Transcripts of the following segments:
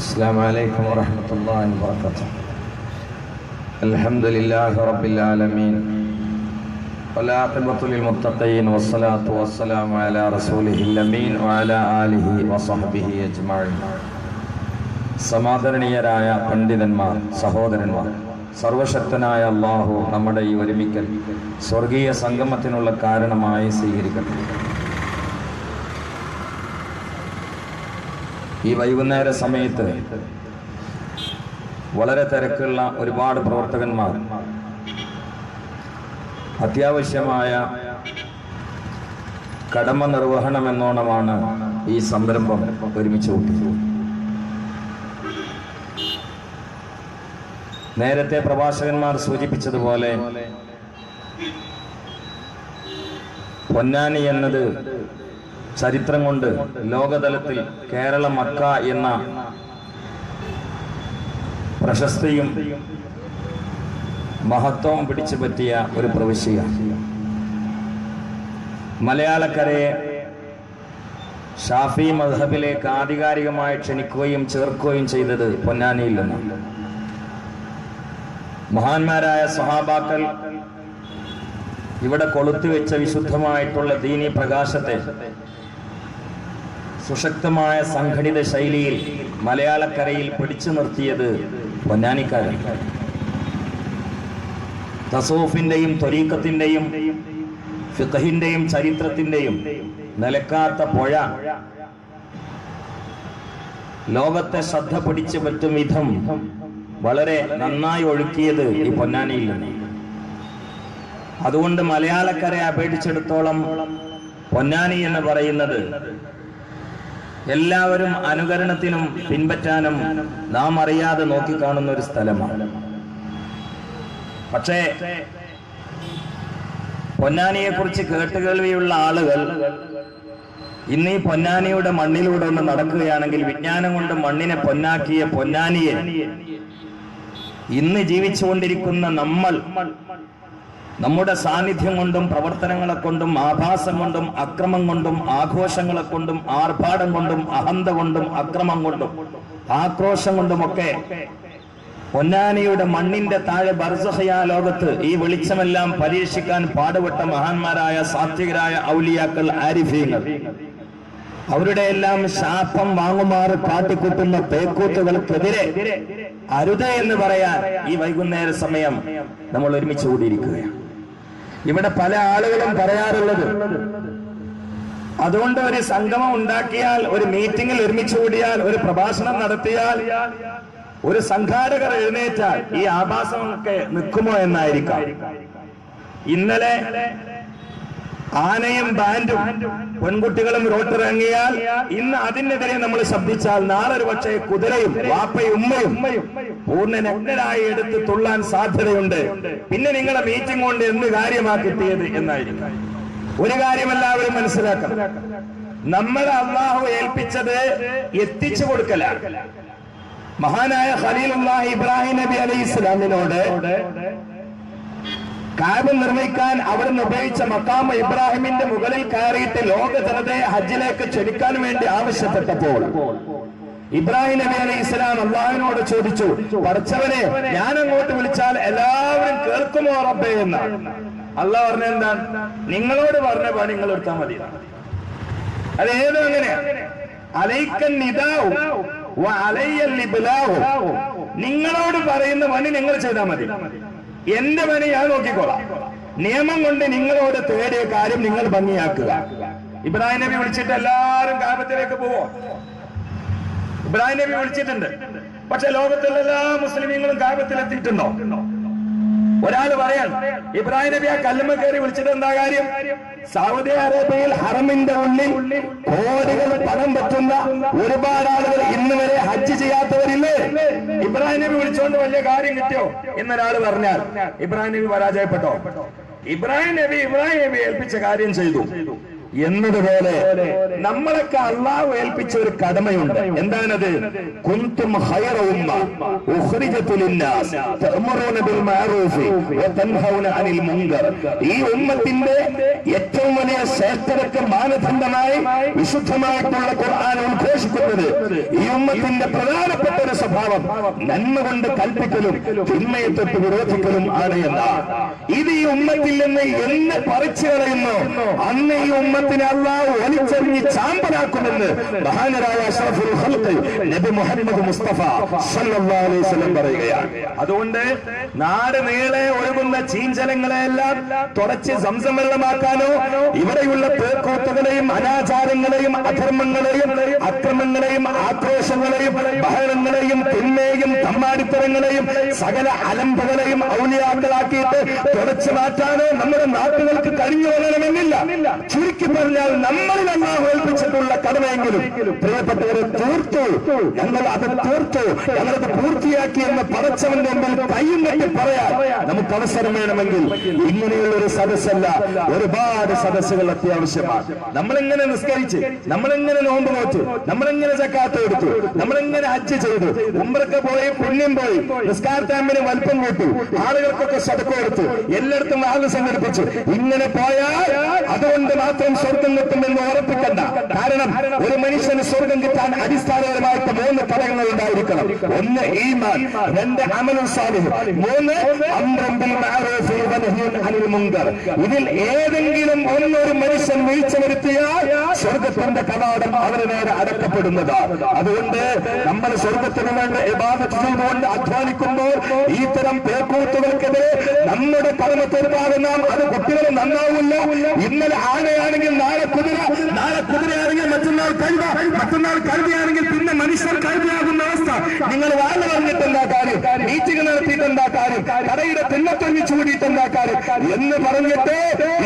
السلام عليكم ورحمة الله وبركاته. الحمد لله رب العالمين والعاقبة للمتقين والصلاة والسلام على رسوله الأمين وعلى آله وصحبه أجمعين. സമാദരണീയരായ പണ്ഡിതന്മാർ, സഹോദരന്മാർ, സർവശക്തനായ അല്ലാഹു നമ്മുടെ ഈ ഒരുമിക്കൽ സ്വർഗീയ സംഗമത്തിനുള്ള കാരണമായി സ്വീകരിക്കട്ടെ. ഈ വൈകുന്നേര സമയത്ത് വളരെ തിരക്കുള്ള ഒരുപാട് പ്രവർത്തകന്മാർ അത്യാവശ്യമായ കടമ നിർവഹണമെന്നോണമാണ് ഈ സംരംഭം ഒരുമിച്ച് കൂട്ടിയത്. നേരത്തെ പ്രഭാഷകന്മാർ സൂചിപ്പിച്ചതുപോലെ പൊന്നാനി എന്നത് ചരിത്രം കൊണ്ട് ലോകതലത്തിൽ കേരള മക്ക എന്ന പ്രശസ്തിയും മഹത്വവും പിടിച്ചു പറ്റിയ ഒരു പ്രവിശ്യയാണ്. മലയാളക്കരയെ ഷാഫി മദ്ഹബിലേക്ക് ആധികാരികമായി ക്ഷണിക്കുകയും ചേർക്കുകയും ചെയ്തത് പൊന്നാനിയിൽ നിന്നാണ്. മഹാന്മാരായ സ്വഹാബാക്കൾ ഇവിടെ കൊളുത്തിവെച്ച വിശുദ്ധമായിട്ടുള്ള ദീനി പ്രകാശത്തെ സുശക്തമായ സംഘടിത ശൈലിയിൽ മലയാളക്കരയിൽ പിടിച്ചു നിർത്തിയത് പൊന്നാനിക്കാരാണ്. തസൂഫിന്റെയും ത്വരീഖത്തിന്റെയും ഫിഖഹിന്റെയും ചരിത്രത്തിന്റെയും നിലക്കാത്ത പുഴ ലോകത്തെ ശ്രദ്ധ പിടിച്ചു പറ്റും വിധം വളരെ നന്നായി ഒഴുക്കിയത് ഈ പൊന്നാനിയിൽ നിന്ന്. അതുകൊണ്ട് മലയാളക്കരയെ അപേക്ഷിച്ചിടത്തോളം പൊന്നാനി എന്ന് പറയുന്നത് എല്ലാവരും അനുകരണത്തിനും പിൻപറ്റാനും നാം അറിയാതെ നോക്കിക്കാണുന്ന ഒരു സ്ഥലമാണ്. പക്ഷേ പൊന്നാനിയെ കുറിച്ച് കേട്ടുകേൾവിയുള്ള ആളുകൾ ഇന്ന് ഈ പൊന്നാനിയുടെ മണ്ണിലൂടെ ഒന്ന് നടക്കുകയാണെങ്കിൽ വിജ്ഞാനം കൊണ്ട് മണ്ണിനെ പൊന്നാക്കിയ പൊന്നാനിയെ ഇന്ന് ജീവിച്ചുകൊണ്ടിരിക്കുന്ന നമ്മൾ നമ്മുടെ സാന്നിധ്യം കൊണ്ടും പ്രവർത്തനങ്ങളെ കൊണ്ടും ആഭാസം കൊണ്ടും അക്രമം കൊണ്ടും ആഘോഷങ്ങളെ കൊണ്ടും ആർഭാടം കൊണ്ടും അഹന്ത കൊണ്ടും അക്രമം കൊണ്ടും ആക്രോശം കൊണ്ടുമൊക്കെ പൊന്നാനിയുടെ മണ്ണിന്റെ താഴെ ബർസഖിയ ലോകത്ത് ഈ വെളിച്ചമെല്ലാം പരീക്ഷിക്കാൻ പാടുപെട്ട മഹാന്മാരായ സാത്വികരായ ഔലിയാക്കൾ, ആരിഫീങ്ങൾ, അവരുടെ എല്ലാം ശാപം വാങ്ങുമാറ് കാട്ടിക്കൂട്ടുന്ന പേക്കൂത്തുകൾക്കെതിരെ അരുത് എന്ന് പറയാൻ ഈ വൈകുന്നേര സമയം നമ്മൾ ഒരുമിച്ച് കൂടിയിരിക്കുകയാണ്. ഇവിടെ പല ആളുകളും പറയാറുള്ളത്, അതുകൊണ്ട് ഒരു സംഗമം ഉണ്ടാക്കിയാൽ, ഒരു മീറ്റിംഗിൽ ഒരുമിച്ച് കൂടിയാൽ, ഒരു പ്രഭാഷണം നടത്തിയാൽ, ഒരു സംഘാടകർ എഴുന്നേറ്റാൽ ഈ ആഭാസമൊക്കെ നിൽക്കുമോ എന്നായിരിക്കാം. ഇന്നലെ ആനയും ബാൻഡും പെൺകുട്ടികളും റോട്ടിറങ്ങിയാൽ ഇന്ന് അതിനെതിരെ നമ്മൾ ശബ്ദിച്ചാൽ നാളെ ഒരു പക്ഷേ കുതിരയും വാപ്പയും ഉമ്മയും പൂർണ്ണ നഗ്നരായി എടുത്ത് തുള്ളാൻ സാധ്യതയുണ്ട്. പിന്നെ നിങ്ങളെ മീറ്റിംഗ് കൊണ്ട് എന്ത് കാര്യമാക്കിയത് എന്നായിരിക്കും. ഒരു കാര്യം എല്ലാവരും മനസ്സിലാക്കണം, നമ്മളെ അല്ലാഹു ഏൽപ്പിച്ചത് എത്തിച്ചു കൊടുക്കലാണ്. മഹാനായ ഖലീലുല്ലാഹി ഇബ്രാഹിം നബി അലൈഹിസ്സലാമിനോട് കാബ നിർമ്മിക്കാൻ അവിടുന്ന് ഉപയോഗിച്ച മഖാം ഇബ്രാഹിമിന്റെ മുകളിൽ കയറിയിട്ട് ലോക ജനതയെ ഹജ്ജിലേക്ക് ക്ഷണിക്കാൻ വേണ്ടി ആവശ്യപ്പെട്ടപ്പോൾ ഇബ്രാഹിം നബി അലൈഹി ഇസ്ലാം അള്ളാഹുവിനോട് ചോദിച്ചു, പഠിച്ചവനെ, ഞാൻ അങ്ങോട്ട് വിളിച്ചാൽ എല്ലാവരും കേൾക്കുമോ റബ്ബേ എന്ന്. അള്ളാഹ് പറഞ്ഞ എന്താണ്? നിങ്ങളോട് പറഞ്ഞ പണി നിങ്ങൾ എടുത്താൽ മതി. അത് ഏതും അങ്ങനെയാണ്. അലൈക്കൻ നിദാഉ വ അലയ്യൽ ഇബ്ലാഉ. നിങ്ങളോട് പറയുന്ന പണി നിങ്ങൾ ചെയ്താൽ മതി, എന്റെ പണി ഞാൻ നോക്കിക്കോളാം. നിയമം കൊണ്ട് നിങ്ങളോട് തേടിയ കാര്യം നിങ്ങൾ ഭംഗിയാക്കുക. ഇബ്രാഹിം നബി വിളിച്ചിട്ട് എല്ലാവരും കാബത്തിലേക്ക് പോവോ? ഇബ്രാഹിം നബി വിളിച്ചിട്ടുണ്ട്, പക്ഷെ ലോകത്തുള്ള എല്ലാ മുസ്ലിമീങ്ങളും കാബത്തിലെത്തിയിട്ടുണ്ടോ? ഒരാൾ പറയാൻ ഇബ്രാഹിം നബി ആ കല്ലുമ്മ കയറി വിളിച്ചിട്ട് എന്താ കാര്യം? സൗദി അറേബ്യയിൽ ഹറമിന്റെ ഉള്ളിൽ കോടികൾ പണം പറ്റുന്ന ഒരുപാട് ആളുകൾ ഇന്ന് വരെ ഹജ്ജ് ചെയ്യാത്തവരില്ലേ? ഇബ്രാഹിം നബി വിളിച്ചുകൊണ്ട് വലിയ കാര്യം കിട്ടിയോ എന്നൊരാൾ പറഞ്ഞാൽ ഇബ്രാഹിം നബി പരാജയപ്പെട്ടോ? ഇബ്രാഹിം നബി ഏൽപ്പിച്ച കാര്യം ചെയ്തു. എന്നതുപോലെ നമ്മളൊക്കെ അള്ളാഹു ഏൽപ്പിച്ച ഒരു കടമയുണ്ട്. എന്താണത്? കുന്തും ഖൈറ ഉമ്മ ഉഖ്രിജത് ലിന്നാസ് തഅമുറൂന ബിൽ മഅറൂഫ് വതൻഹൗന അനിൽ മുൻകർ. ഈ ഉമ്മത്തിന്റെ ഏറ്റവും വലിയ ശ്രേഷ്ഠതയ്ക്ക് മാനദണ്ഡമായി വിശുദ്ധമായിട്ടുള്ള ഖുർആൻ ഉദ്ഘോഷിക്കുന്നത് ഈ ഉമ്മത്തിന്റെ പ്രധാനപ്പെട്ട ഒരു സ്വഭാവം നന്മ കൊണ്ട് കൽപ്പിക്കലും തിന്മയെ തൊട്ട് വിരോധിക്കലും ആണ് എന്നാണ്. ഇത് ഈ ഉമ്മത്തിൽ നിന്ന് എന്ന് പറിച്ചു കളയുന്നു അന്ന് ഈ ഉമ്മത്തിനെ അല്ലാഹു വലിച്ചെറിഞ്ഞ് ചാമ്പലാക്കുമെന്ന് മഹാനരായ അഷ്റഫുൽ ഖൽഖ് നബി മുഹമ്മദ് മുസ്തഫ സല്ലല്ലാഹു അലൈഹി വസല്ലം പറയുകയാണ്. അതുകൊണ്ട് നാട് നീളെ ഒഴുകുന്ന ചീഞ്ചലങ്ങളെല്ലാം തുടച്ച് സംസം വെള്ളമാക്കാനോ ഇവിടെയുള്ള പേക്കൂത്തുകളെയും അനാചാരങ്ങളെയും അധർമ്മങ്ങളെയും അക്രമങ്ങളെയും ആക്രോശങ്ങളെയും ബഹളങ്ങളെയും തിന്മയും തമ്മാടിത്തരങ്ങളെയും സകല അലമ്പുകളെയും ഔലിയാക്കളാക്കിയിട്ട് തുടച്ചു മാറ്റാനോ നമ്മുടെ നാട്ടുകൾക്ക് കഴിഞ്ഞു വരണമെന്നില്ല. ചുരുക്കി പറഞ്ഞാൽ നമ്മളിൽ അല്ലാഹു ഏൽപ്പിച്ചിട്ടുള്ള കടമയെങ്കിലും പ്രിയപ്പെട്ടവരെ തീർത്തു, ഞങ്ങൾ അത് തീർത്തു, ഞങ്ങളത് പൂർത്തിയാക്കി എന്ന് പടച്ചവന്റെ മുമ്പിൽ കൈയും കെട്ടി പറയാൻ നമുക്ക് അവസരം വേണമെങ്കിൽ ഇങ്ങനെയുള്ള ഒരു സദസ്സല്ല, ഒരുപാട് സദസ്സുകൾ അത്യാവശ്യമാണ്. നമ്മളെങ്ങനെ നിസ്കരിച്ച്, നമ്മളെങ്ങനെ നോമ്പ് നോറ്റു, നമ്മളെങ്ങനെ സക്കാത്ത് എടുത്തു, നമ്മളെങ്ങനെ ഹജ്ജ് ചെയ്തു, ഉംറക്ക് പോയി പുണ്യം പോയി, നിസ്കാരത്താമ്പിന് വലിപ്പം കൂട്ടു, ആളുകൾക്കൊക്കെ സദഖ കൊടുത്തു, എല്ലായിടത്തും ആള് സംഘടിപ്പിച്ചു. ഇങ്ങനെ പോയാൽ അതുകൊണ്ട് മാത്രം സ്വർഗം കിട്ടുമെന്ന് ഉറപ്പിക്കണ്ട. കാരണം ഒരു മനുഷ്യന് സ്വർഗം കിട്ടാൻ അടിസ്ഥാനപരമായിട്ട് 3 ഘടകങ്ങൾ ഉണ്ടായിരിക്കണം. 1 ഈമാൻ, 2 അമലുൻ സാലിഹ്, 3 അംറുൻ ബിൽ മഅറൂഫ് വനഹ്യുൻ അനിൽ മുൻകർ. ഇതിൽ ഏതെങ്കിലും ഒരു മനുഷ്യൻ വീഴ്ച വരുത്തിയാൽ സ്വർഗത്തിന്റെ കവാടം അവന് നേരെ അടക്കപ്പെടുന്നതാണ്. അതുകൊണ്ട് നമ്മൾ സ്വർഗത്തിന് വേണ്ട ഇബാദത്ത് ചെയ്തുകൊണ്ട് അധ്വാനിക്കുമ്പോൾ ഇത്തരം പേക്കൂത്തുകൾക്കെതിരെ നമ്മുടെ കർമ്മത്തൊരുപാട് നാം അത് കുട്ടികൾ നന്നാവില്ല. ഇന്നലെ ആനയാണെങ്കിൽ നാളെ കുതിര, നാളെ കുതിരയാണെങ്കിൽ മറ്റന്നാൾ കഴുത, മറ്റന്നാൾ കഴുതയാണെങ്കിൽ പിന്നെ മനുഷ്യർ കഴുതയാകുന്ന അവസ്ഥ. നിങ്ങൾ വാഴ പറഞ്ഞിട്ട് എന്താ കാര്യം, മീറ്റിംഗ് നടത്തിയിട്ട് എന്താ കാര്യം, കടയുടെ തിന്നത്തൊങ്ങി ചൂടിയിട്ട് എന്താ കാര്യം എന്ന് പറഞ്ഞിട്ട്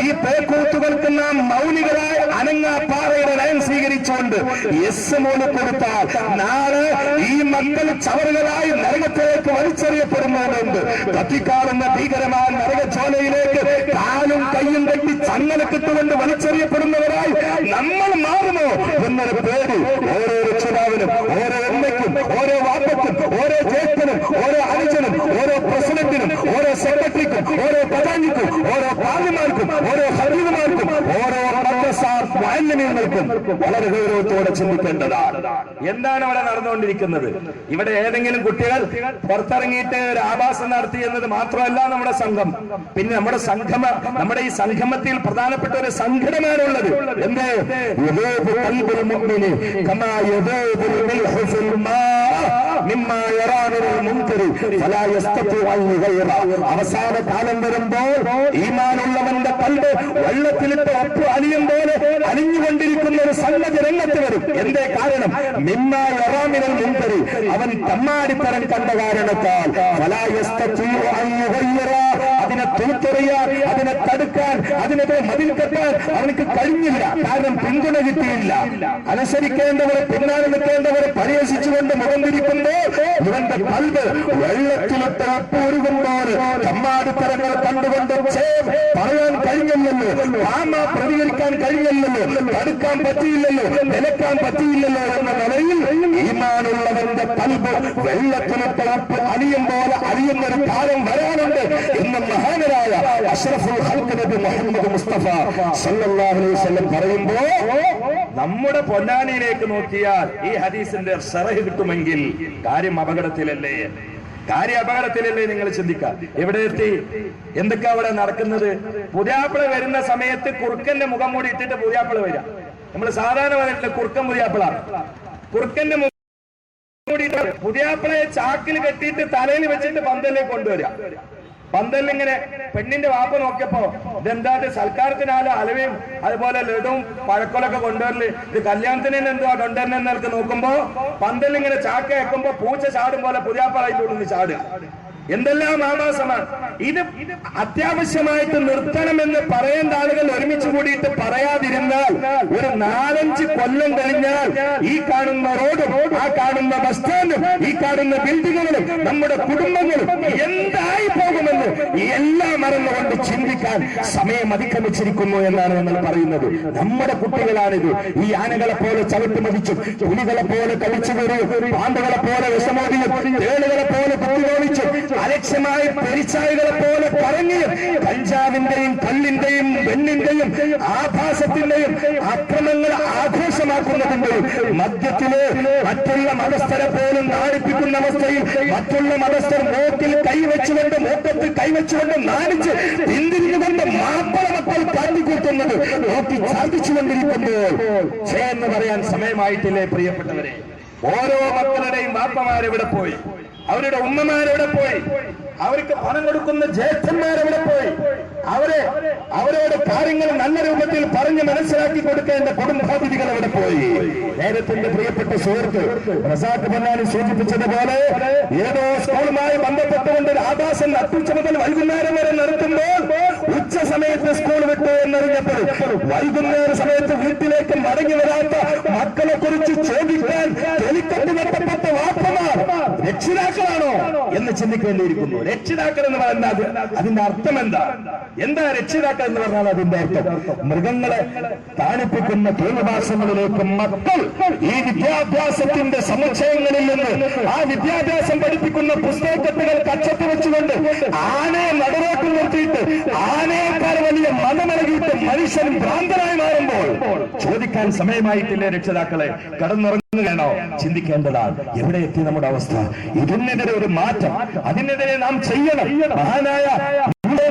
ഈ പേക്കൂത്തുകൾക്ക് നാം മൗലികരായ അനങ്ങാപ്പാറയുടെ നയം സ്വീകരിച്ചുകൊണ്ട് യെസ് മോന് കൊടുത്താൽ നാളെ ഈ മക്കൾ ചവറുകളായി നരകത്തിലേക്ക് വലിച്ചെറിയപ്പെടുന്നതുകൊണ്ട് കത്തിക്കാളുന്ന ഭീകരമായ നരകച്ചോലയിലേക്ക് കാലും കയ്യും കെട്ടി ചങ്ങലക്കിട്ടുകൊണ്ട് വലിച്ചെറിയപ്പെടുന്നവരായി നമ്മൾ മാറുമോ എന്നൊരു പേടി ഓരോ രക്ഷിതാവിനും, ഓരോ അമ്മയ്ക്കും, ഓരോ വാപ്പയ്ക്കും, ഓരോ ജ്യേഷ്ഠനും, ഓരോ അനുജനും, ഓരോ പ്രസിഡന്റിനും, ഓരോ സെക്രട്ടറിക്കും, ഓരോ പ്രധാനിക്കും, ഓരോ പാർലിമാർക്കും, ഓരോ ഹരീതുമാർക്കും, ഓരോ മാലിന്യങ്ങൾക്കും വളരെ ഗൗരവത്തോടെ ചിന്തിക്കേണ്ടതാണ്. എന്താണ് ഇവിടെ നടന്നുകൊണ്ടിരിക്കുന്നത്? ഇവിടെ ഏതെങ്കിലും കുട്ടികൾ പുറത്തിറങ്ങിയിട്ട് ഒരു ആഭാസം നടത്തി എന്നത് മാത്രമല്ല നമ്മുടെ സംഘം. പിന്നെ നമ്മുടെ ഈ സംഗമത്തിൽ പ്രധാനപ്പെട്ട ഒരു സംഘടനയാണുള്ളത്. എന്തേ? അവസാന കാലം വരുമ്പോൾ ഈമാനുള്ളവന്റെ കൽബ് വെള്ളത്തിലിട്ട് ഒപ്പ് അലിയും പോലെ അലിഞ്ഞുകൊണ്ടിരിക്കുന്ന ഒരു സംഗതി രംഗത്ത് വരും. എന്തേ കാരണം? മിമ്മായറാമിനൽ മുൻകരി, അവൻ തമ്മാടിത്തരം കണ്ട കാരണത്താൽ അതിനെ തൂത്തെറിയാൻ, അതിനെ തടുക്കാൻ, അതിനെതിരെ മതിൽ കെട്ടാൻ അവനക്ക് കഴിഞ്ഞില്ല. കാരണം പിന്തുണ കിട്ടിയില്ല. അനുസരിക്കേണ്ടവരെ, പിന്നാലെ നിൽക്കേണ്ടവരെ പരിഹസിച്ചുകൊണ്ട് മുഖം തിരിക്കുമ്പോൾ ഇവന്റെ കൽബ് വെള്ളത്തിലിട്ട് ഒപ്പൂരുകുമ്പോൾ തമ്മാടിത്തരങ്ങൾ കണ്ടുകൊണ്ട് പറയാൻ കഴിഞ്ഞില്ലല്ലോ, പ്രതികരിക്കാൻ കഴിഞ്ഞില്ലല്ലോ, തടുക്കാൻ പറ്റിയില്ലല്ലോ, നിലക്കാൻ പറ്റിയില്ലല്ലോ എന്ന നിലയിൽ ഈമാനുള്ളവന്റെ കൽബ് വെള്ളത്തിലിട്ട് ഒപ്പ് അലിയും പോലെ അലിയുന്നൊരു കാലം വരാനുണ്ട് എന്ന് മഹാനരായ അഷ്റഫുൽ ഖൽഖ് നബി മുഹമ്മദ് മുസ്തഫ സല്ലല്ലാഹു അലൈഹി വസല്ലം പറയുമ്പോൾ നമ്മുടെ പൊന്നാനിയിലേക്ക് നോക്കിയാൽ ഈ ഹദീസിന്റെ ശറഹ് കിട്ടുമെങ്കിൽ കാര്യം അപകടത്തിലല്ലേ? കാര്യം അപകടത്തിലല്ലേ? നിങ്ങൾ ചിന്തിക്കാം. എവിടെ എത്തി? എന്തൊക്കെ അവിടെ നടക്കുന്നത്? പുതിയാപ്പിള വരുന്ന സമയത്ത് കുറുക്കന്റെ മുഖം മൂടി ഇട്ടിട്ട് പുതിയാപ്പിള വരിക. നമ്മൾ സാധാരണ പറഞ്ഞിട്ടില്ല കുറുക്കൻ പുതിയാപ്പിള. കുറുക്കന്റെ മുഖം മൂടിയിട്ട് പുതിയാപ്പിളയെ ചാക്കിൽ കെട്ടിയിട്ട് തലയിൽ വെച്ചിട്ട് പന്തലിലേക്ക് കൊണ്ടുവരിക. പന്തലിങ്ങനെ പെണ്ണിന്റെ വാപ്പ നോക്കിയപ്പോ ഇതെന്താ സൽക്കാരത്തിനാല് അലവയും അതുപോലെ ലഡുവും പഴക്കൊലൊക്കെ കൊണ്ടുവരല്, ഇത് കല്യാണത്തിന് എന്തുവാ കൊണ്ടുവരുന്നൊക്കെ നോക്കുമ്പോ പന്തലിങ്ങനെ ചാക്ക വെക്കുമ്പോ പൂച്ച ചാടും പോലെ പുതിയാപ്പള അതിന്റെ ഉള്ളിൽ ചാടുക. എന്തെല്ലാം ആഭാസമാണ് ഇത്. അത്യാവശ്യമായിട്ട് നിർത്തണമെന്ന് പറയേണ്ട ആളുകൾ ഒരുമിച്ച് കൂടിയിട്ട് പറയാതിരുന്നാൽ ഒരു 4-5 കൊല്ലം കഴിഞ്ഞാൽ ഈ കാണുന്ന റോഡും ആ കാണുന്ന ബസ് സ്റ്റാൻഡും ഈ കാണുന്ന ബിൽഡിങ്ങുകളും നമ്മുടെ കുടുംബങ്ങളും എന്തായി പോകുമെന്ന് എല്ലാം മറന്നുകൊണ്ട് ചിന്തിക്കാൻ സമയം അതിക്രമിച്ചിരിക്കുന്നു എന്നാണ് നമ്മൾ പറയുന്നത്. നമ്മുടെ കുട്ടികളാണിത്. ഈ ആനകളെ പോലെ ചവിട്ടുമതിച്ചും പുലികളെ പോലെ കളിച്ചു കയറിയും പാമ്പുകളെ പോലെ വിഷമോടിയും തേളുകളെ പോലെ കുത്തിനോളിച്ചും അലക്ഷ്യമായ പെരിച്ചായികളെ പോലെ കറങ്ങിയും കഞ്ചാവിന്റെയും കല്ലിന്റെയും വെണ്ണിന്റെയും ആഭാസത്തിന്റെയും അക്രമങ്ങൾ ആഘോഷമാക്കുന്നതിന്റെയും മദ്യത്തില് മറ്റുള്ള മതസ്ഥരെ പോലും നാണിപ്പിക്കുന്ന അവസ്ഥയിൽ മറ്റുള്ള മതസ്ഥർ മൂക്കിൽ കൈവച്ചുകൊണ്ട് മൂക്കത്തിൽ കൈവച്ചുകൊണ്ട് നാണിച്ച് പിന്തിരിഞ്ഞുകൊണ്ട് മാപ്പള മക്കൾ കാട്ടിക്കൂട്ടുന്നത് നോക്കി ചാർത്തിച്ചുകൊണ്ടിരിക്കുമ്പോൾ എന്ന് പറയാൻ സമയമായിട്ടില്ലേ പ്രിയപ്പെട്ടവരെ? ഓരോ മക്കളുടെയും ബാപ്പമാരെവിടെ പോയി? അവരുടെ ഉമ്മമാരെവിടെ പോയി? അവർക്ക് പണം കൊടുക്കുന്ന ജ്യേഷ്ഠന്മാരെവിടെ പോയി? അവരോട് കാര്യങ്ങൾ നല്ല രൂപത്തിൽ പറഞ്ഞ് മനസ്സിലാക്കി കൊടുക്കേണ്ട കുടുംബാതിഥികൾ എവിടെ പോയി? നേരത്തിന്റെ പ്രിയപ്പെട്ട സുഹൃത്ത് റസാഖ് പൊന്നാനി സൂചിപ്പിച്ചതുപോലെ ഏതോ സ്കൂളുമായി ബന്ധപ്പെട്ടുകൊണ്ട് ഒരു ആഭാസം അത്തുച്ച മുതൽ വൈകുന്നേരം വരെ നടത്തുമ്പോൾ ഉച്ച സമയത്ത് സ്കൂൾ വിട്ടു എന്നറിഞ്ഞപ്പോൾ വൈകുന്നേര സമയത്ത് വീട്ടിലേക്ക് മടങ്ങി വരാത്ത മക്കളെ കുറിച്ച് ചോദിക്കാൻ ടെലിക്കട്ട് നടത്തപ്പെട്ട വാപ്പമാർ രക്ഷിതാക്കളാണോ എന്ന് ചിന്തിക്കേണ്ടിയിരിക്കുന്നു. രക്ഷിതാക്കൾ എന്ന് പറയുന്നത് അതിന്റെ അർത്ഥം എന്താ രക്ഷിതാക്കൾ എന്ന് പറഞ്ഞാൽ അതിന്റെ അർത്ഥം മൃഗങ്ങളെ താണിപ്പിക്കുന്ന കേന്ദ്രഭാഷകളിലേക്ക് മക്കൾ ഈ വിദ്യാഭ്യാസത്തിന്റെ സമുച്ചയങ്ങളിൽ നിന്ന് ആ വിദ്യാഭ്യാസം പഠിപ്പിക്കുന്ന പുസ്തകക്കെട്ടുകൾ കച്ചത്തി വെച്ചുകൊണ്ട് ആനയെ നടുറോട്ടിൽ നിർത്തിയിട്ട് ആനയേക്കാൾ വലിയ മതമിളകിയിട്ട് മനുഷ്യൻ ഭ്രാന്തനായി മാറുമ്പോൾ ചോദിക്കാൻ സമയമായിട്ടില്ലേ രക്ഷിതാക്കളെ? കടന്നുറങ്ങുകയാണോ? ചിന്തിക്കേണ്ടതാണ്. എവിടെ എത്തി നമ്മുടെ അവസ്ഥ? ഇതിനെതിരെ ഒരു മാറ്റം, അതിനെതിരെ നാം ചെയ്യണം. മഹാനായ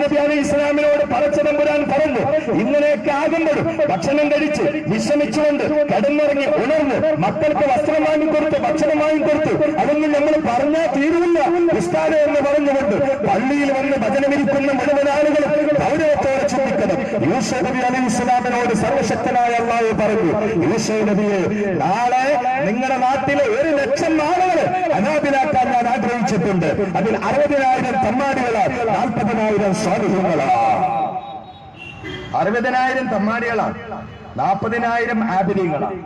നബി അലൈഹി ഇസ്ലാമിനോട് പടച്ചതമ്പുരാൻ പറഞ്ഞു, ഇങ്ങനെയൊക്കെ ആകുമ്പോഴും ഭക്ഷണം കഴിച്ച് വിശ്രമിച്ചുകൊണ്ട് കിടന്നിറങ്ങി ഉണർന്ന് മക്കൾക്ക് വസ്ത്രം വാങ്ങിക്കൊടുത്ത് ഭക്ഷണം വാങ്ങിക്കൊടുത്ത് അതൊന്നും നമ്മൾ പറഞ്ഞാൽ തീരുമില്ല ഉസ്താദെ എന്ന് പറഞ്ഞുകൊണ്ട് പള്ളിയിൽ വന്ന് ഭജനമിരിക്കുന്ന മുഴുവൻ ആളുകളും ഗൗരവത്തോടെ ചിന്തിക്കണം. യൂസുഫ് നബി അലൈഹി ഇസ്ലാമിനോട് സർവശക്തനായ അല്ലാഹു പറഞ്ഞു, യൂസുഫ് നബിയെ, നാളെ നിങ്ങളുടെ നാട്ടിലെ 1,00,000 ആളുകളെ അനാഥിലാക്കാൻ ഞാൻ ആഗ്രഹിച്ചിട്ടുണ്ട്. അതിൽ 60,000 തമ്മാടികളാണ്, 40,000 സ്വാധീനങ്ങളാണ്. 60,000 തമ്മാടികളാണ്, 40,000 ആബിദീങ്ങളാണ്.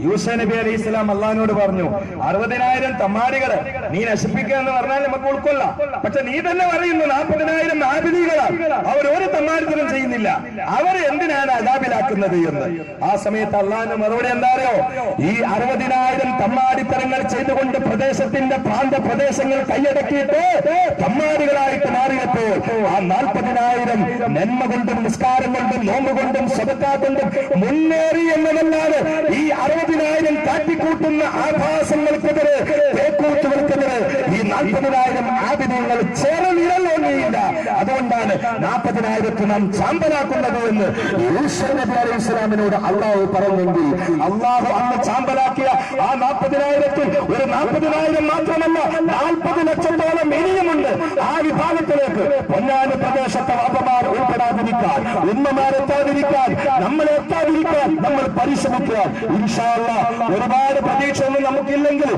യൂസുഫ് നബി അലൈഹി ഇസ്ലാം അള്ളാഹിനോട് പറഞ്ഞു, 60,000 തമ്മാടികളെ നീ നശിപ്പിക്കുക എന്ന് പറഞ്ഞാൽ നമുക്ക് ഉൾക്കൊള്ളാം. പക്ഷെ നീ തന്നെ പറയുന്നു 40,000 ആബിദീകളാണ്, അവർ ഒരു തമ്മാടിത്തരം ചെയ്യുന്നില്ല, അവർ എന്തിനാണ് അദാബിലാക്കുന്നത് എന്ന്. ആ സമയത്ത് അള്ളാഹിന്റെ മറുപടി എന്താറിയോ? ഈ 60,000 തമ്മാടിത്തരങ്ങൾ ചെയ്തുകൊണ്ട് പ്രദേശത്തിന്റെ പ്രാന്തപ്രദേശങ്ങൾ കൈയടക്കിയിട്ട് തമ്മാടികളായിട്ട് മാറിയപ്പോൾ ആ 40,000 നന്മ കൊണ്ടും നിസ്കാരം കൊണ്ടും നോമ്പ് കൊണ്ടും സദഖ കൊണ്ടും മുന്നേറി എന്നതല്ലാതെ ഈ 60,000 കാട്ടിക്കൂട്ടുന്ന ആഭാസങ്ങൾക്കെതിരെ തേക്കൂത്തുകൾക്കെതിരെ ഈ 40,000 ആബിദീങ്ങൾ ചേർന്നില്ല. അതുകൊണ്ടാണ് 40,000 നാം ചാമ്പലാക്കുന്നത് എന്ന് യൂസുഫ് നബി അലൈഹി ഇസ്ലാമിനോട് അള്ളാഹു പറഞ്ഞെങ്കിൽ അള്ളാഹു അന്ന് ചാമ്പലാക്കിയ ആ 40,000 ഒരു 40,000 മാത്രമല്ല 40 ലക്ഷത്തോളം ഇനിയുമുണ്ട്. ആ വിഭാഗത്തിലേക്ക് പൊന്നാനി പ്രദേശത്തെ വാപ്പമാർ ഉൾപ്പെടാതിരിക്കാൻ, ഉമ്മമാരെത്താതിരിക്കാൻ, നമ്മളെത്താതിരിക്കാൻ നമ്മൾ പരിശ്രമിക്കുക. ഇൻഷാ അല്ലാഹ് ഒരുപാട് പ്രതീക്ഷയൊന്നും നമുക്കില്ലെങ്കിൽ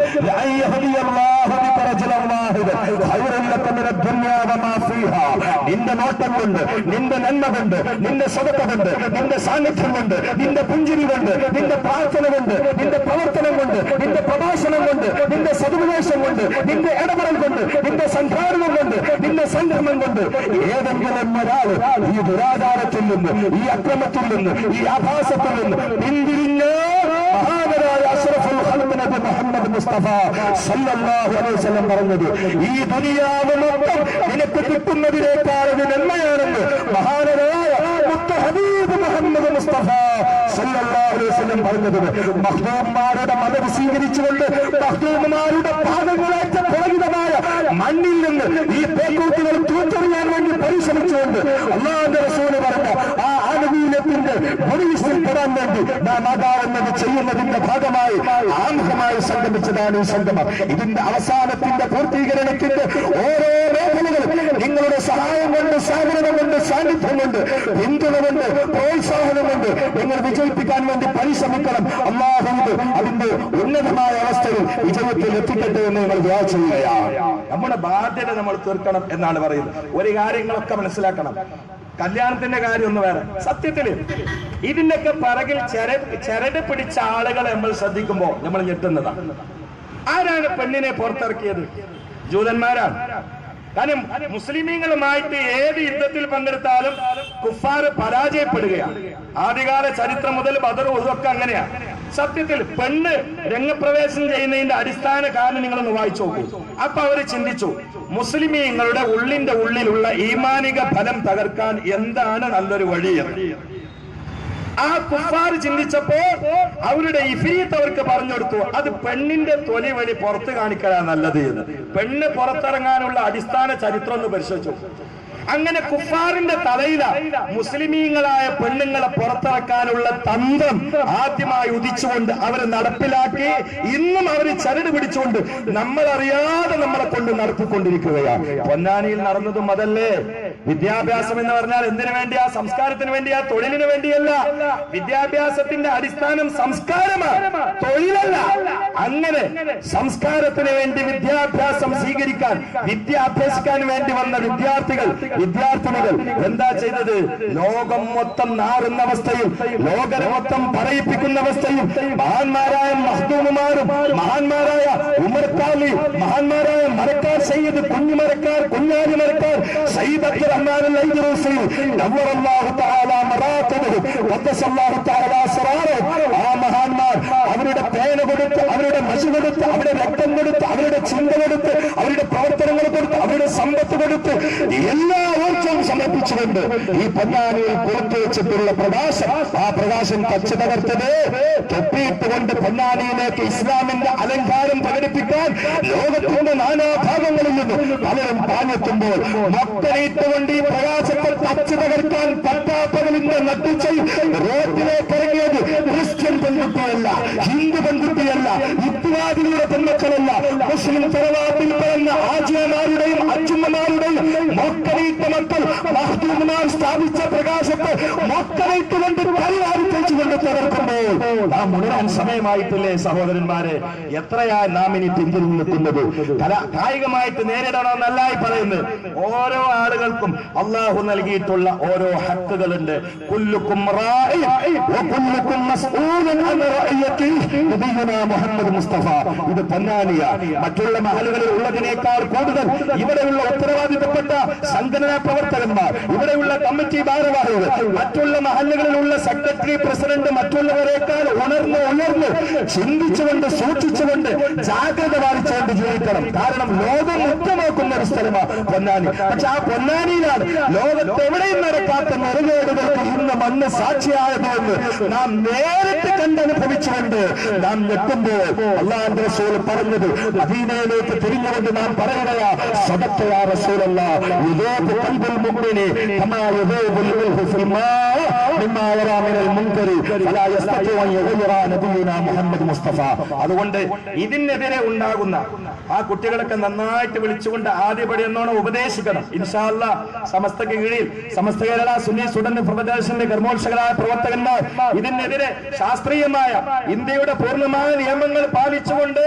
നിന്റെ നോട്ടം കൊണ്ട്, നിന്റെ നന്മ കൊണ്ട്, നിന്റെ സ്വതത്ത കൊണ്ട്, നിന്റെ സാന്നിധ്യം കൊണ്ട്, നിന്റെ പുഞ്ചിരി കൊണ്ട്, നിന്റെ പ്രാർത്ഥന കൊണ്ട്, നിന്റെ പ്രവർത്തനം കൊണ്ട്, നിന്റെ പ്രഭാഷണം കൊണ്ട്, നിന്റെ സതുപദേശം കൊണ്ട്, നിന്റെ ഇടപെടൽ കൊണ്ട്, നിന്റെ സംഘാടനം കൊണ്ട്, നിന്റെ സംഗമം കൊണ്ട് ഏതെങ്കിലും ഒരാൾ ഈ ദുരാചാരത്തിൽ നിന്ന്, ഈ അക്രമത്തിൽ നിന്ന്, ഈ ആഭാസത്തിൽ നിന്ന് പിന്തിരിഞ്ഞ് മഹാനരായ അഷ്റഫുൽ ഖൽഖ് നബി മുഹമ്മദ് മുസ്തഫ സല്ലല്ലാഹു അലൈഹി വസല്ലം പറഞ്ഞത്, ഈ ദുനിയാവ് മൊത്തം നിനക്ക് കിട്ടുന്നതിനേക്കാൾ ഒരു നന്മയാണെന്ന് മഹാനരായ മുത്ത് ഹബീബ് മുഹമ്മദ് മുസ്തഫ സല്ലല്ലാഹു അലൈഹി വസല്ലം പറഞ്ഞത്. മഖ്ദൂമാരുടെ മദത് സ്വീകരിച്ചുകൊണ്ട് മഖ്ദൂമാരുടെ പാദങ്ങളേറ്റ പുളകിതമായ മണ്ണിൽ നിന്ന് ഈ പേക്കൂട്ടുകൾ തൂത്തെറിയാൻ വേണ്ടി പരിശ്രമിച്ചുകൊണ്ട് അല്ലാഹുവിന്റെ റസൂല് പറഞ്ഞ ആ ആനുകൂല്യത്തിന്റെ പൊടിവിസിൽ പെടാൻ വേണ്ടി നാം അതാവുന്നത് ചെയ്യുന്നതിന്റെ ഭാഗമായി ആമുഖമായി സംഗമിച്ചതാണ് ഈ സംഗമം. ഇതിന്റെ അവസാനത്തിന്റെ പൂർത്തീകരണത്തിന്റെ ഓരോ മേഖലകളും നിങ്ങളുടെ സഹായം കൊണ്ട് സഹകരണമുണ്ട്, സാന്നിധ്യമുണ്ട്, പിന്തുണമുണ്ട്, പ്രോത്സാഹനമുണ്ട്. നിങ്ങൾ വിജയിപ്പിക്കാൻ വേണ്ടി പരിശ്രമിക്കണം. അല്ലാഹു അതിന്റെ ഉന്നതമായ അവസ്ഥയിൽ വിജയത്തിൽ എത്തിക്കട്ടെ എന്ന് നിങ്ങൾ ദുആ ചെയ്യുകയാണ്. നമ്മുടെ ബാധ്യത നമ്മൾ തീർക്കണം എന്നാണ് പറയുന്നത്. ഒരു കാര്യങ്ങളൊക്കെ മനസ്സിലാക്കണം. കല്യാണത്തിന്റെ കാര്യം ഒന്ന് വേറെ. സത്യത്തില് ഇതിന്റെയൊക്കെ പിറകിൽ ചരട് പിടിച്ച ആളുകളെ നമ്മൾ ശ്രദ്ധിക്കുമ്പോ നമ്മൾ ഞെട്ടുന്നതാണ്. ആരാണ് പെണ്ണിനെ പുറത്തിറക്കിയത്? ജൂതന്മാരാണ്. കാരണം മുസ്ലിമീങ്ങളുമായിട്ട് ഏത് യുദ്ധത്തിൽ പങ്കെടുത്താലും കുഫാർ പരാജയപ്പെടുകയാണ്. ആദ്യകാല ചരിത്രം മുതൽ ബദർ ഉഹുദൊക്കെ അങ്ങനെയാണ്. സത്യത്തിൽ പെണ്ണ് രംഗപ്രവേശം ചെയ്യുന്നതിന്റെ അടിസ്ഥാന കാരണം നിങ്ങളൊന്ന് വായിച്ചു നോക്കൂ. അപ്പൊ അവര് ചിന്തിച്ചു, മുസ്ലിമീങ്ങളുടെ ഉള്ളിന്റെ ഉള്ളിലുള്ള ഈമാനിക ഫലം തകർക്കാൻ എന്താണ് നല്ലൊരു വഴി എന്ന്. ആ കുഫാർ ചിന്തിച്ചപ്പോ അവരുടെ ഇഫ്രീത്ത് അവർക്ക് പറഞ്ഞു കൊടുത്തു, അത് പെണ്ണിന്റെ തൊലി വഴി പുറത്ത് കാണിക്കലാണ് നല്ലത് എന്ന്. പെണ്ണ് പുറത്തിറങ്ങാനുള്ള അടിസ്ഥാന ചരിത്രം ഒന്ന് പരിശോധിച്ചു. അങ്ങനെ കുഫാറിന്റെ തലയില മുസ്ലിമീങ്ങളായ പെണ്ണുങ്ങളെ പുറത്തിറക്കാനുള്ള തന്ത്രം ആദ്യമായി ഉദിച്ചുകൊണ്ട് അവരെ നടപ്പിലാക്കി. ഇന്നും അവർ ചരട് പിടിച്ചുകൊണ്ട് നമ്മളറിയാതെ നമ്മളെ കൊണ്ട് നടത്തിക്കൊണ്ടിരിക്കുകയാണ്. പൊന്നാനിയിൽ നടന്നതും അതല്ലേ. വിദ്യാഭ്യാസം എന്ന് പറഞ്ഞാൽ എന്തിനു വേണ്ടിയാ? സംസ്കാരത്തിന് വേണ്ടിയാ, തൊഴിലിന് വേണ്ടിയല്ല. വിദ്യാഭ്യാസത്തിന്റെ അടിസ്ഥാനം സംസ്കാരമാണ്, തൊഴിലല്ല. അങ്ങനെ സംസ്കാരത്തിന് വേണ്ടി വിദ്യാഭ്യാസം സ്വീകരിക്കാൻ, വിദ്യാഭ്യസിക്കാൻ വേണ്ടി വന്ന വിദ്യാർത്ഥിനികൾ എന്താ ചെയ്തത്? ലോകം മൊത്തം നാറുന്ന അവസ്ഥയിൽ, ലോകരെ മൊത്തം പറയിപ്പിക്കുന്ന അവസ്ഥയിൽ മഹാന്മാരായ മഖ്ദൂമുമാരും മഹാന്മാരായ ഉമർ ഖാലി, മഹാന്മാരായ മരക്കാർ സയ്യിദ്, കുഞ്ഞുമരക്കാർ, കുഞ്ഞാലി മരക്കാർ, സയ്യിദ് അബ്ദുർ റഹ്മാൻ അൽ-ഐദറൂസി നവ്വറല്ലാഹു തആല മറാഖിബഹു ഖദ്ദസല്ലാഹു തആല അസ്റാറഹു, ആ മഹാന്മാർ അവരുടെ പേന കൊടുത്ത്, അവരുടെ മഷി കൊടുത്ത്, അവരുടെ രക്തം കൊടുത്ത്, അവരുടെ ചിന്ത കൊടുത്ത്, അവരുടെ പ്രവർത്തനങ്ങൾ കൊടുത്ത്, അവരുടെ സമ്പത്ത് കൊടുത്ത് എല്ലാ ഊർജ്ജവും സമർപ്പിച്ചുകൊണ്ട് ഈ പൊന്നാനിയിൽ പുറത്തു വെച്ചിട്ടുള്ള പ്രകാശം, ആ പ്രകാശം തച്ചു തകർത്തത് തൊപ്പിയിട്ടുകൊണ്ട് പൊന്നാനിയിലേക്ക് ഇസ്ലാമിന്റെ അലങ്കാരം പ്രകടിപ്പിക്കാൻ ലോകത്തിന്റെ നാനാഭാഗങ്ങളിൽ നിന്ന് പലരും പാഞ്ഞെത്തുമ്പോൾ മക്കളീട്ടുകൊണ്ട് ഈ പ്രകാശത്തെ തച്ചു തകർക്കാൻ പട്ടാപ്പകലിന്റെ നട്ടുച്ചയിൽ റോഡിലേക്ക് ഇറങ്ങിയത് ക്രിസ്ത്യൻ പെൺകുട്ടിയല്ല, ഹിന്ദു പെൺകുട്ടിയല്ല, യുക്തിവാദികളുടെ പെൺമക്കളല്ല, മുസ്ലിം തറവാട്ടിൽ പിറന്ന ആജിയമാരുടെയും അച്ഛമ്മമാരുടെയും മക്കളീട്ട മക്കൾ മഖ്ദൂമുമാർ സ്ഥാപിച്ച പ്രകാശത്തെ മക്കളീട്ടുകൊണ്ട് പരിപാലിച്ചുകൊണ്ട് തകർക്കുമ്പോൾ നാം ഉണരാൻ സമയമായിട്ടില്ലേ സഹോദരന്മാരെ? എത്രയാ നാം ഇനി പിന്തിരിഞ്ഞു നിൽക്കുന്നത്? കായികമായിട്ട് നേരിടണമെന്നല്ല ഈ പറയുന്നത്. ഓരോ ആളുകൾക്കും അള്ളാഹു നൽകിയിട്ടുള്ള ഓരോ ഹക്കുകളുണ്ട്. കുല്ലുക്കും റാഇ വ കുല്ലുക്കും മസ്ഊലുൻ അൻ റഅയതിഹി നബിയുനാ മുഹമ്മദ് മുസ്തഫ. ഇത് പൊന്നാനിയ മറ്റുള്ള മഹലുകളിൽ ഉള്ളതിനേക്കാൾ കൂടുതൽ ഇവിടെയുള്ള ഉത്തരവാദിത്തപ്പെട്ട സംഘടനാ പ്രവർത്തകന്മാർ, ഇവിടെയുള്ള കമ്മിറ്റി ഭാരവാഹികൾ, മറ്റുള്ള മഹല്ലുകളിലുള്ള സെക്രട്ടറി, പ്രസിഡന്റ്, മറ്റുള്ളവരെക്കാൾ ഉയർന്ന് ചിന്തിച്ചുകൊണ്ട് സൂക്ഷിച്ചുകൊണ്ട് ജാഗ്രത പാലിച്ചുകൊണ്ട് ജീവിക്കണം. കാരണം ലോകം ഉറ്റുനോക്കുന്ന ഒരു സ്ഥലമാണ് പൊന്നാനി. പക്ഷെ ആ പൊന്നാനിയിലാണ് ലോകത്തെവിടെയും നടക്കാത്ത നെറുകേടുകൾക്ക് ഇന്ന് മണ്ണ് സാക്ഷിയായതെന്ന് നാം നേരിട്ട് കണ്ടനുഭവിച്ചുകൊണ്ട് നാം ഞെട്ടുമ്പോൾ അല്ലാഹുവിന്റെ റസൂൽ പറഞ്ഞത് മദീനയിലേക്ക് തിരിഞ്ഞുകൊണ്ട് നാം പറയുകയാ, സദഖ്ത റസൂലല്ലാഹ് യുദൂബു ഖൽബുൽ മുഅ്മിനി കമാ യുദൂബുൽ മിൽഹു ഫിൽ മാ മിമ്മാ യറാ മിനൽ മുൻകരി ഫലാ യസ്തതിഉ അൻ യുഗയ്യിറ നബിയുനാ മുഹമ്മദ് മുസ്തഫ. അതുകൊണ്ട് ഇതിനെതിരെ ഉണ്ടാകുന്ന ആ കുട്ടികളൊക്കെ നന്നായിട്ട് വിളിച്ചുകൊണ്ട് ആദ്യപടി എന്നോണം ഉപദേശിക്കണം. ഇൻഷാ അല്ലാഹ് സമസ്തക്ക് കീഴിൽ സമസ്ത കേരള സുന്നി സ്റ്റുഡന്റ് ഫെഡറേഷന്റെ കർമ്മോത്സകരായ പ്രവർത്തകന്മാർ ഇതിനെതിരെ ശാസ്ത്രീയമായ ഇന്ത്യയുടെ പൂർണ്ണമായ നിയമങ്ങൾ പാലിച്ചുകൊണ്ട്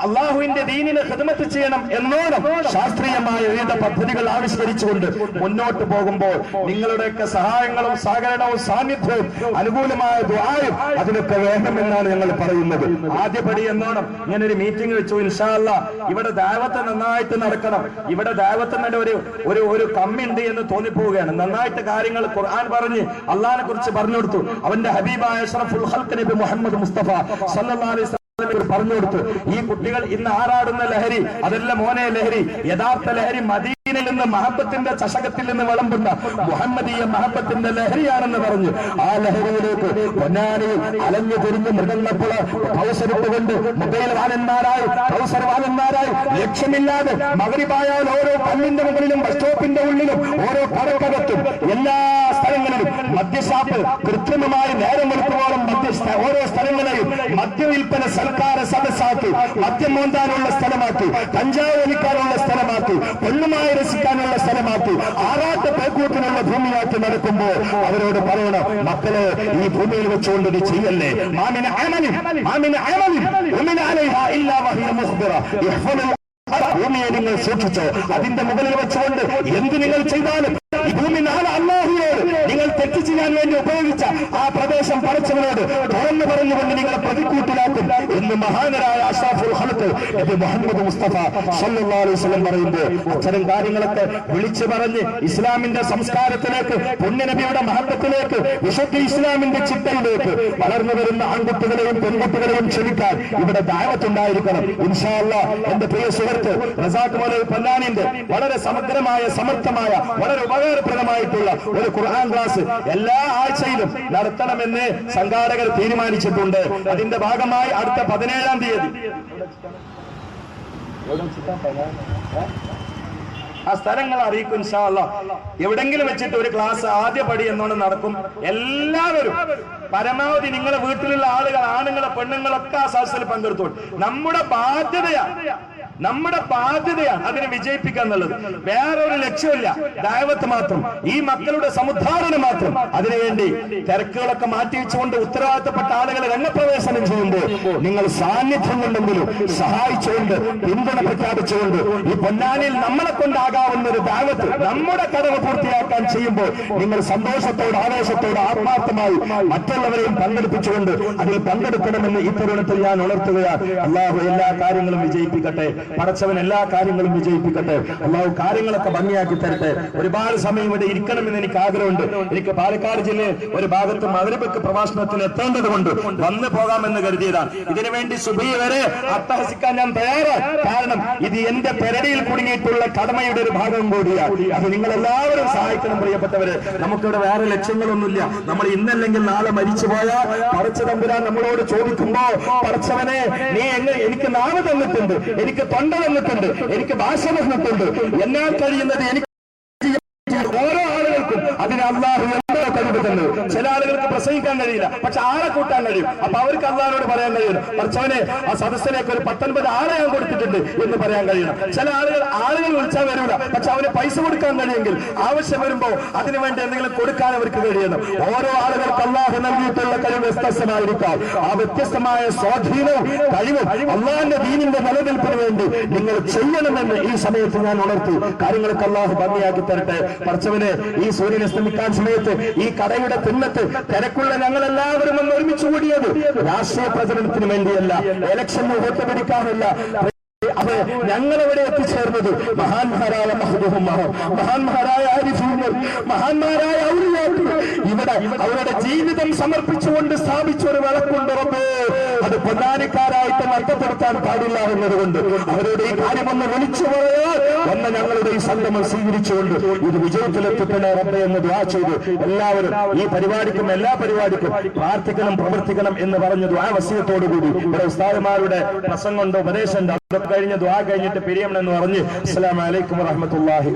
അള്ളാഹുവിന്റെ ദീനിനെ ഖിദ്മത്ത് ചെയ്യണം എന്നോണം ശാസ്ത്രീയമായ വിവിധ പദ്ധതികൾ ആവിഷ്കരിച്ചുകൊണ്ട് മുന്നോട്ട് പോകുമ്പോൾ നിങ്ങളുടെയൊക്കെ സഹായങ്ങളും സഹകരണവും സാന്നിധ്യവും അനുകൂലമായ ദുആയും അതിനൊക്കെ വേണമെന്നാണ് ഞങ്ങൾ പറയുന്നത്. ആദ്യപടി എന്നോണം ഇങ്ങനൊരു മീറ്റിംഗ് വെച്ചു. ഇൻഷാ അല്ലാഹ് ഇവിടെ ദഅവത്ത് നന്നായിട്ട് നടക്കണം. ഇവിടെ ദഅവത്തിന് ഒരു കമ്മിണ്ട് എന്ന് തോന്നിപ്പോവുകയാണ്. നന്നായിട്ട് കാര്യങ്ങൾ ഖുർആൻ പറഞ്ഞ് അള്ളാഹിനെ കുറിച്ച് പറഞ്ഞു കൊടുത്തു. അവന്റെ ഹബീബായ അഷ്റഫുൽ ഖൽഖ് നബി മുഹമ്മദ് മുസ്തഫ സല്ലല്ലാഹു അലൈഹി പറഞ്ഞു കൊടുത്തു. ഈ കുട്ടികൾ ഇന്ന് ആറാടുന്ന ലഹരി അതല്ല മോനെ ലഹരി. യഥാർത്ഥ ലഹരി മദീനയിൽ നിന്ന് മഹബത്തിന്റെ ചഷകത്തിൽ നിന്ന് വിളമ്പുന്ന മുഹമ്മദീയ മഹബത്തിന്റെ ലഹരിയാണെന്ന് പറഞ്ഞു. ആ ലഹരിയിലേക്ക് പൊന്നാനിയിൽ അലഞ്ഞു തിരിഞ്ഞ് മൃഗങ്ങളപ്പോൾ കൗസരിട്ടുകൊണ്ട് മൊബൈൽ വാലന്മാരായി കൗസർ വാലന്മാരായി ലക്ഷ്യമില്ലാതെ മഗ്രിബായാൽ ഓരോ പള്ളിന്റെ മുകളിലും ബസ് സ്റ്റോപ്പിന്റെ ഉള്ളിലും ഓരോ കടക്കകത്തും എല്ലാ സ്ഥലങ്ങളിലും മദ്യഷാപ്പ് കൃത്രിമമായി നേരം വെളുക്കുമ്പോഴും ഓരോ സ്ഥലങ്ങളെയും മദ്യവിൽപ്പന സർക്കാർ സദസ്സാക്കി, മദ്യം മോന്താനുള്ള സ്ഥലമാക്കി, കഞ്ചാവ് വലിക്കാനുള്ള സ്ഥലമാക്കി, പെണ്ണുമായി രസിക്കാനുള്ള സ്ഥലമാക്കി. ആ പ്രതികൂട്ടിനുള്ള ഭൂമിയാക്കി നടക്കുമ്പോൾ അവരോട് പറയണം, മക്കളെ ഈ ഭൂമിയിൽ വെച്ചുകൊണ്ട് നീ ചെയ്യല്ലേ. ഭൂമിയെ നിങ്ങൾ സൂക്ഷിച്ചോ, അതിന്റെ മുകളിൽ വെച്ചുകൊണ്ട് എന്ത് നിങ്ങൾ ചെയ്താലും ഈ ഭൂമി നാളെ അല്ലാഹുവിനോട് നിങ്ങൾ തെറ്റ് ചെയ്യാൻ വേണ്ടി ഉപയോഗിച്ച ആ പ്രദേശം പടച്ചവനോട് തുറന്നു പറഞ്ഞുകൊണ്ട് നിങ്ങളെ പ്രതിക്കൂട്ടിലാക്കും എന്ന് മഹാനരായ അഷ്റഫുൽ ഖൽഖ് നബി മുഹമ്മദ് മുസ്തഫ സല്ലല്ലാഹു അലൈഹി വസല്ലം പറയുമ്പോൾ അത്തരം കാര്യങ്ങളൊക്കെ വിളിച്ചു പറഞ്ഞ് ഇസ്ലാമിന്റെ സംസ്കാരത്തിലേക്ക്, പുണ്യനബിയുടെ മഹത്വത്തിലേക്ക്, വിശുദ്ധ ഇസ്ലാമിന്റെ ചിട്ടയിലേക്ക് വളർന്നു വരുന്ന ആൺകുട്ടികളെയും പെൺകുട്ടികളെയും ക്ഷണിക്കാൻ ഇവിടെ ദഅവത്തുണ്ടായിരിക്കണം. ഇൻഷാ അല്ലാഹ് എന്റെ പ്രിയ സുഹൃത്ത് റസാഖ് മൗലവി പൊന്നാനിന്റെ വളരെ സമഗ്രമായ, സമർത്ഥമായ, വളരെ ഉപകാരപ്രദമായിട്ടുള്ള ഒരു ഖുർആൻ ക്ലാസ് എല്ലാ ആഴ്ചയിലും നടത്തണമെന്ന് സംഘാടകർ തീരുമാനിച്ചിട്ടുണ്ട്. അതിന്റെ ഭാഗമായി അടുത്ത 17-ാം തീയതി ആ സ്ഥലങ്ങൾ അറിയിക്കും ഇൻഷാ അല്ലാഹ്. എവിടെങ്കിലും വെച്ചിട്ട് ഒരു ക്ലാസ് ആദ്യ പടി എന്നോണം നടക്കും. എല്ലാവരും പരമാവധി നിങ്ങളെ വീട്ടിലുള്ള ആളുകൾ, ആണുങ്ങളെ പെണ്ണുങ്ങളൊക്കെ ആ സദസ്സിൽ പങ്കെടുത്തോളൂ. നമ്മുടെ ബാധ്യതയാണ് അതിനെ വിജയിപ്പിക്കുക എന്നുള്ളത്. വേറൊരു ലക്ഷ്യമില്ല, ദഅവത്ത് മാത്രം, ഈ മക്കളുടെ സമുദ്ധാരണം മാത്രം. അതിനുവേണ്ടി തിരക്കുകളൊക്കെ മാറ്റിവെച്ചുകൊണ്ട് ഉത്തരവാദിത്തപ്പെട്ട ആളുകളെ രംഗപ്രവേശനം ചെയ്യുമ്പോൾ നിങ്ങൾ സാന്നിധ്യം കൊണ്ടെങ്കിലും സഹായിച്ചുകൊണ്ട്, പിന്തുണ പ്രഖ്യാപിച്ചുകൊണ്ട് ഈ പൊന്നാനിയിൽ നമ്മളെ കൊണ്ടാകാവുന്ന ഒരു ദഅവത്ത്, നമ്മുടെ കടമ പൂർത്തിയാക്കാൻ ചെയ്യുമ്പോൾ നിങ്ങൾ സന്തോഷത്തോട്, ആവേശത്തോട്, ആത്മാർത്ഥമായി മറ്റുള്ളവരെയും പങ്കെടുപ്പിച്ചുകൊണ്ട് അതിൽ പങ്കെടുക്കണമെന്ന് ഈ തരുണത്തിൽ ഞാൻ ഉണർത്തുകയാണ്. അല്ലാഹു എല്ലാ കാര്യങ്ങളും വിജയിപ്പിക്കട്ടെ, പടച്ചവൻ എല്ലാ കാര്യങ്ങളും വിജയിപ്പിക്കട്ടെ. അല്ലാഹു കാര്യങ്ങളൊക്കെ ഭംഗിയാക്കി തരട്ടെ. ഒരുപാട് സമയം ഇവിടെ ഇരിക്കണമെന്ന് എനിക്ക് ആഗ്രഹമുണ്ട്. എനിക്ക് പാലക്കാട് ജില്ലയിൽ ഒരു ഭാഗത്ത് മഗ്‌രിബിക്ക് പ്രഭാഷണത്തിന് എത്തേണ്ടത് കൊണ്ട് വന്നു പോകാമെന്ന് കരുതിയതാണ്. ഇതിനുവേണ്ടി സുബഹി വരെ അട്ടഹസിക്കാൻ ഞാൻ തയ്യാറാണ്. കാരണം ഇത് എന്റെ പെരടിയിൽ കുടുങ്ങിയിട്ടുള്ള കടമയുടെ ഒരു ഭാഗം കൂടിയാണ്. അത് നിങ്ങൾ എല്ലാവരും സഹായിക്കണം പ്രിയപ്പെട്ടവര്. നമുക്കിവിടെ വേറെ ലക്ഷ്യങ്ങളൊന്നുമില്ല. നമ്മൾ ഇന്നല്ലെങ്കിൽ നാളെ മരിച്ചുപോയാൽ പടച്ച തമ്പുരാൻ നമ്മളോട് ചോദിക്കുമ്പോ, പടച്ചവനെ നീ എനിക്ക് നാവ് തന്നിട്ടുണ്ട്, എനിക്ക് തൊണ്ട തന്നിട്ടുണ്ട്, എനിക്ക് ഭാഷ തന്നിട്ടുണ്ട്, എന്നാൽ കഴിയുന്നത് എനിക്ക് ഓരോ ആളുകൾക്കും അതിന് അല്ലാഹു എന്തോ കഴിവ് തന്നു. ചില ആളുകൾക്ക് പ്രസംഗിക്കാൻ കഴിയില്ല, പക്ഷെ ആളെ കൂട്ടാൻ കഴിയും. അപ്പൊ അവർക്ക് അല്ലാഹുവോട് പറയാൻ കഴിയും, പടച്ചവനെ ആ സദസ്സിലേക്ക് ഒരു 19 ആളെ ഞാൻ കൊടുത്തിട്ടുണ്ട് എന്ന് പറയാൻ കഴിയണം. ചില ആളുകൾ വിളിച്ചാൽ വരില്ല, പക്ഷെ അവന് പൈസ കൊടുക്കാൻ കഴിയുമെങ്കിൽ ആവശ്യം വരുമ്പോ അതിനുവേണ്ടി എന്തെങ്കിലും കൊടുക്കാൻ അവർക്ക് കഴിയണം. ഓരോ ആളുകൾക്ക് അല്ലാഹു നൽകിയിട്ടുള്ള കഴിവ് വ്യത്യസ്തമായിരിക്കാം. ആ വ്യത്യസ്തമായ സ്വാധീനവും കഴിവും അല്ലാഹുവിന്റെ ദീനിന്റെ നിലനിൽപ്പിന് വേണ്ടി നിങ്ങൾ ചെയ്യണമെന്ന് ഈ സമയത്ത് ഞാൻ ഉണർത്തി. കാര്യങ്ങൾക്ക് അല്ലാഹു ഭംഗിയാക്കി തരട്ടെ. പടച്ചവനെ ഈ സൂര്യൻ അസ്തമിക്കാൻ സമയത്ത് ഈ കടയുടെ പിന്നത്ത് തിരക്കുള്ള ഞങ്ങൾ എല്ലാവരും ഒന്ന് ഒരുമിച്ച് കൂടിയത് രാഷ്ട്രീയ പ്രചരണത്തിന് വേണ്ടിയല്ല, ഇലക്ഷന് വോട്ട് പിടിക്കാനല്ല. അത് ഞങ്ങളെവിടെ എത്തിച്ചേർന്നത് മഹാന്മാരായ മഹാന്മാരായ ആരിഫീങ്ങൾ, മഹാന്മാരായ ഔലിയാക്കൾ ഇവിടെ അവരുടെ ജീവിതം സമർപ്പിച്ചുകൊണ്ട് സ്ഥാപിച്ച ഒരു വിളക്കുണ്ട് റബ്ബേ. അത് പൊന്നാനിക്കാരായിട്ട് നഷ്ടപ്പെടുത്താൻ പാടില്ല എന്നതുകൊണ്ട് അവരുടെ ഈ കാര്യമൊന്ന് വിളിച്ചു പറയാൻ വന്ന ഞങ്ങളുടെ ഈ സംഗമം സ്വീകരിച്ചുകൊണ്ട് ഇത് വിജയത്തിലെത്തിക്കണേ റബ്ബേ എന്ന് ദുആ ചെയ്തു. എല്ലാവരും ഈ പരിപാടിക്കും എല്ലാ പരിപാടിക്കും പ്രാർത്ഥിക്കണം, പ്രവർത്തിക്കണം എന്ന് പറഞ്ഞ ദുആ വസിയത്തോടുകൂടി ഇവിടെ ഉസ്താദുമാരുടെ പ്രസംഗമുണ്ട്, ഉപദേശമുണ്ട്. കഴിഞ്ഞ ദുആ കഴിഞ്ഞിട്ട് പിരിയണമെന്ന് പറഞ്ഞ് അസ്സലാമു അലൈക്കും വറഹ്മത്തുള്ളാഹി.